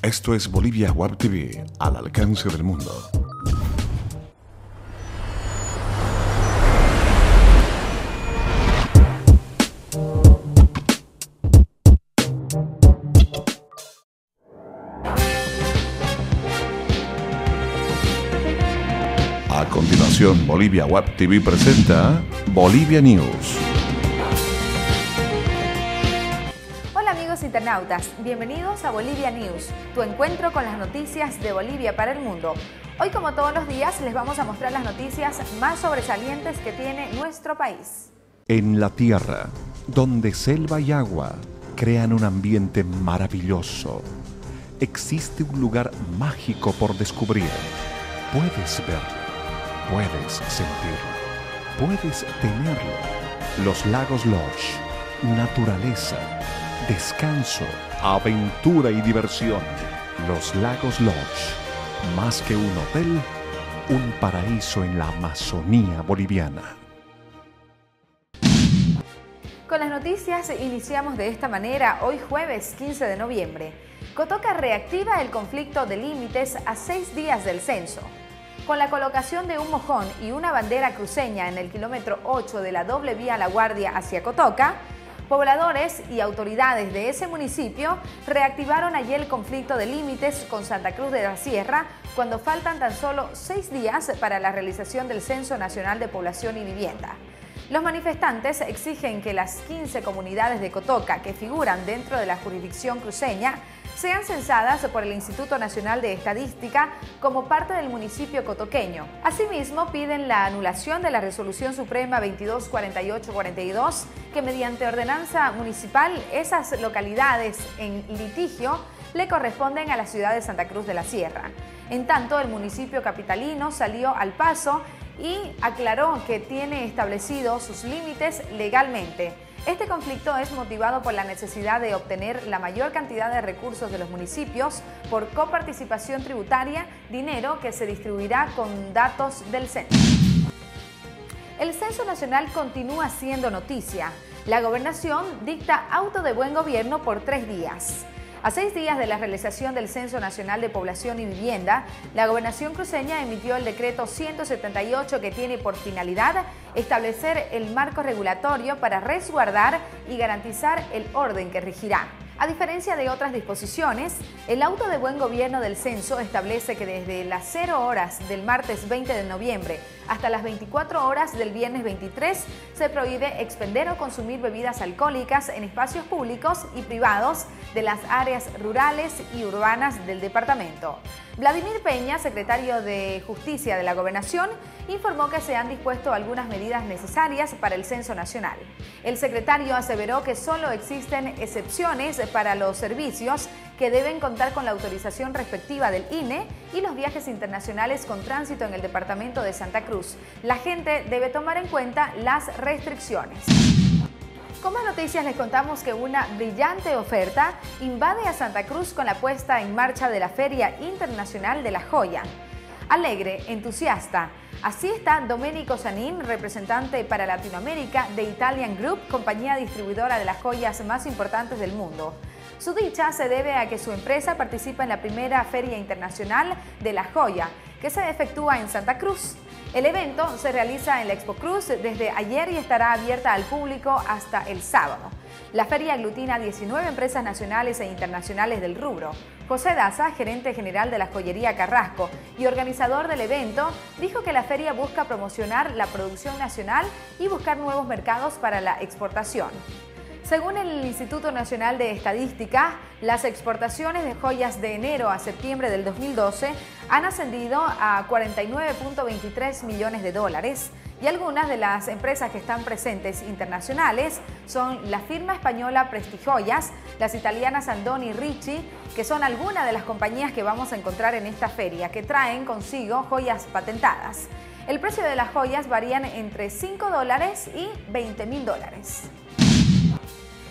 Esto es Bolivia Web TV, al alcance del mundo. A continuación, Bolivia Web TV presenta Bolivia News. Hola amigos internautas, bienvenidos a Bolivia News, tu encuentro con las noticias de Bolivia para el mundo. Hoy, como todos los días, les vamos a mostrar las noticias más sobresalientes que tiene nuestro país. En la tierra, donde selva y agua crean un ambiente maravilloso, existe un lugar mágico por descubrir. Puedes verlo, puedes sentirlo, puedes tenerlo. Los Lagos Lodge, naturaleza, descanso, aventura y diversión. Los Lagos Lodge, más que un hotel, un paraíso en la Amazonía boliviana. Con las noticias iniciamos de esta manera hoy jueves 15 de noviembre. Cotoca reactiva el conflicto de límites a 6 días del censo. Con la colocación de un mojón y una bandera cruceña en el kilómetro 8 de la doble vía La Guardia hacia Cotoca, pobladores y autoridades de ese municipio reactivaron ayer el conflicto de límites con Santa Cruz de la Sierra cuando faltan tan solo 6 días para la realización del Censo Nacional de Población y Vivienda. Los manifestantes exigen que las 15 comunidades de Cotoca que figuran dentro de la jurisdicción cruceña sean censadas por el Instituto Nacional de Estadística como parte del municipio cotoqueño. Asimismo, piden la anulación de la Resolución Suprema 224842, que mediante ordenanza municipal esas localidades en litigio le corresponden a la ciudad de Santa Cruz de la Sierra. En tanto, el municipio capitalino salió al paso y aclaró que tiene establecidos sus límites legalmente. Este conflicto es motivado por la necesidad de obtener la mayor cantidad de recursos de los municipios por coparticipación tributaria, dinero que se distribuirá con datos del censo. El Censo Nacional continúa siendo noticia. La Gobernación dicta auto de buen gobierno por 3 días. A 6 días de la realización del Censo Nacional de Población y Vivienda, la Gobernación cruceña emitió el decreto 178 que tiene por finalidad establecer el marco regulatorio para resguardar y garantizar el orden que regirá. A diferencia de otras disposiciones, el auto de buen gobierno del censo establece que desde las 0 horas del martes 20 de noviembre hasta las 24 horas del viernes 23 se prohíbe expender o consumir bebidas alcohólicas en espacios públicos y privados de las áreas rurales y urbanas del departamento. Vladimir Peña, secretario de Justicia de la Gobernación, informó que se han dispuesto algunas medidas necesarias para el Censo Nacional. El secretario aseveró que solo existen excepciones para los servicios que deben contar con la autorización respectiva del INE y los viajes internacionales con tránsito en el departamento de Santa Cruz. La gente debe tomar en cuenta las restricciones. Con más noticias les contamos que una brillante oferta invade a Santa Cruz con la puesta en marcha de la Feria Internacional de la Joya. Alegre, entusiasta. Así está Domenico Sanin, representante para Latinoamérica de Italian Group, compañía distribuidora de las joyas más importantes del mundo. Su dicha se debe a que su empresa participa en la primera Feria Internacional de la Joya, que se efectúa en Santa Cruz. El evento se realiza en la Expo Cruz desde ayer y estará abierta al público hasta el sábado. La feria aglutina 19 empresas nacionales e internacionales del rubro. José Daza, gerente general de la joyería Carrasco y organizador del evento, dijo que la feria busca promocionar la producción nacional y buscar nuevos mercados para la exportación. Según el Instituto Nacional de Estadística, las exportaciones de joyas de enero a septiembre del 2012 han ascendido a 49.23 millones de dólares y algunas de las empresas que están presentes internacionales son la firma española Prestijoyas, las italianas Andoni Ricci, que son algunas de las compañías que vamos a encontrar en esta feria, que traen consigo joyas patentadas. El precio de las joyas varían entre $5 y $20.000.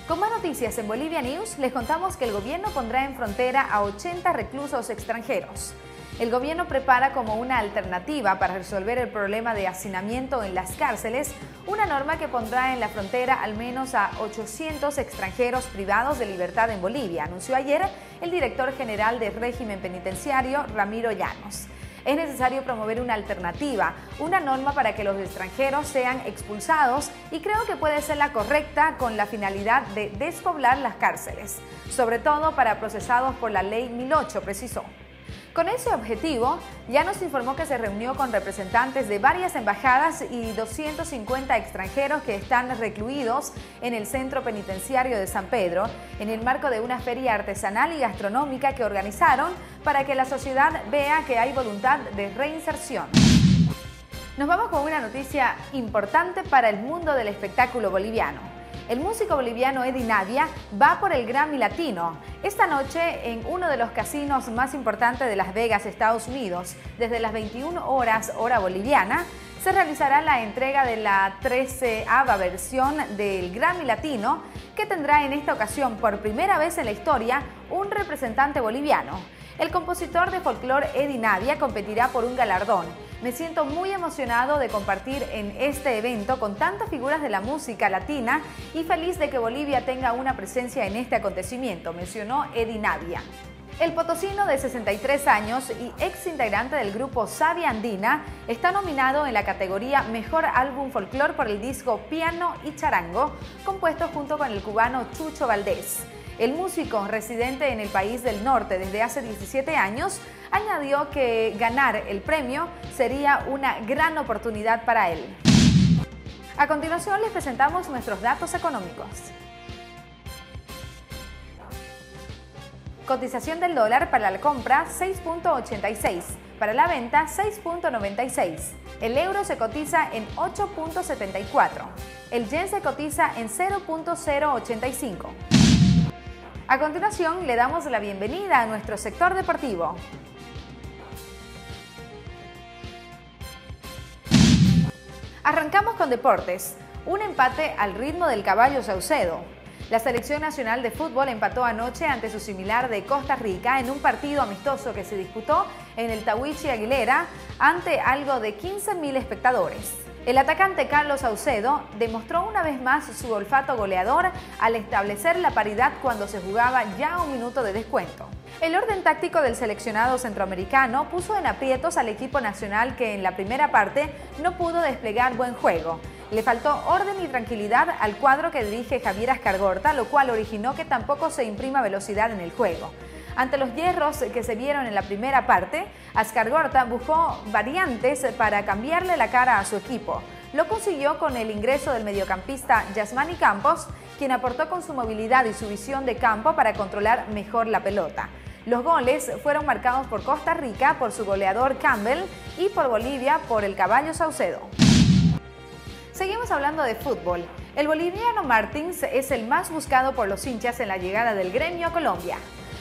Con más noticias en Bolivia News, les contamos que el gobierno pondrá en frontera a 80 reclusos extranjeros. El gobierno prepara como una alternativa para resolver el problema de hacinamiento en las cárceles una norma que pondrá en la frontera al menos a 800 extranjeros privados de libertad en Bolivia, anunció ayer el director general del régimen penitenciario, Ramiro Llanos. Es necesario promover una alternativa, una norma para que los extranjeros sean expulsados y creo que puede ser la correcta con la finalidad de despoblar las cárceles, sobre todo para procesados por la Ley 1008, precisó. Con ese objetivo, Llanos informó que se reunió con representantes de varias embajadas y 250 extranjeros que están recluidos en el centro penitenciario de San Pedro, en el marco de una feria artesanal y gastronómica que organizaron para que la sociedad vea que hay voluntad de reinserción. Nos vamos con una noticia importante para el mundo del espectáculo boliviano. El músico boliviano Eddie Navia va por el Grammy Latino. Esta noche, en uno de los casinos más importantes de Las Vegas, Estados Unidos, desde las 21 horas, hora boliviana, se realizará la entrega de la 13ª versión del Grammy Latino, que tendrá en esta ocasión, por primera vez en la historia, un representante boliviano. El compositor de folclore Eddie Navia competirá por un galardón. Me siento muy emocionado de compartir en este evento con tantas figuras de la música latina y feliz de que Bolivia tenga una presencia en este acontecimiento, mencionó Eddie Navia. El potosino de 63 años y ex integrante del grupo Savia Andina está nominado en la categoría Mejor Álbum Folclor por el disco Piano y Charango, compuesto junto con el cubano Chucho Valdés. El músico, residente en el país del norte desde hace 17 años, añadió que ganar el premio sería una gran oportunidad para él. A continuación les presentamos nuestros datos económicos. Cotización del dólar para la compra 6.86, para la venta 6.96. El euro se cotiza en 8.74. El yen se cotiza en 0.085. A continuación, le damos la bienvenida a nuestro sector deportivo. Arrancamos con deportes. Un empate al ritmo del Caballo Saucedo. La Selección Nacional de Fútbol empató anoche ante su similar de Costa Rica en un partido amistoso que se disputó en el Tahuichi Aguilera ante algo de 15.000 espectadores. El atacante Carlos Saucedo demostró una vez más su olfato goleador al establecer la paridad cuando se jugaba ya un minuto de descuento. El orden táctico del seleccionado centroamericano puso en aprietos al equipo nacional que en la primera parte no pudo desplegar buen juego. Le faltó orden y tranquilidad al cuadro que dirige Javier Ascargorta, lo cual originó que tampoco se imprima velocidad en el juego. Ante los hierros que se vieron en la primera parte, Ascargorta buscó variantes para cambiarle la cara a su equipo. Lo consiguió con el ingreso del mediocampista Yasmani Campos, quien aportó con su movilidad y su visión de campo para controlar mejor la pelota. Los goles fueron marcados por Costa Rica por su goleador Campbell y por Bolivia por el Caballo Saucedo. Seguimos hablando de fútbol. El boliviano Martins es el más buscado por los hinchas en la llegada del Gremio a Colombia.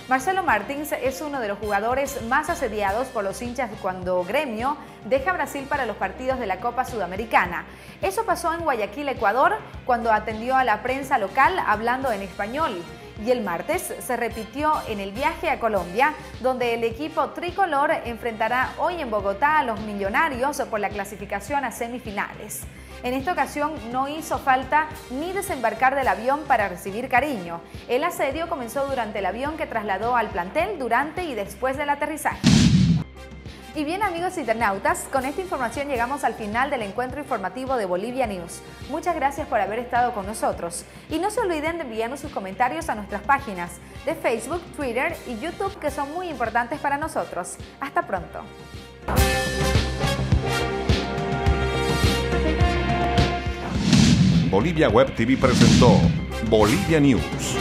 Marcelo Martins es uno de los jugadores más asediados por los hinchas cuando Gremio deja Brasil para los partidos de la Copa Sudamericana. Eso pasó en Guayaquil, Ecuador, cuando atendió a la prensa local hablando en español. Y el martes se repitió en el viaje a Colombia, donde el equipo tricolor enfrentará hoy en Bogotá a los Millonarios por la clasificación a semifinales. En esta ocasión no hizo falta ni desembarcar del avión para recibir cariño. El asedio comenzó durante el avión que trasladó al plantel durante y después del aterrizaje. Y bien, amigos internautas, con esta información llegamos al final del encuentro informativo de Bolivia News. Muchas gracias por haber estado con nosotros. Y no se olviden de enviarnos sus comentarios a nuestras páginas de Facebook, Twitter y YouTube, que son muy importantes para nosotros. Hasta pronto. Bolivia Web TV presentó Bolivia News.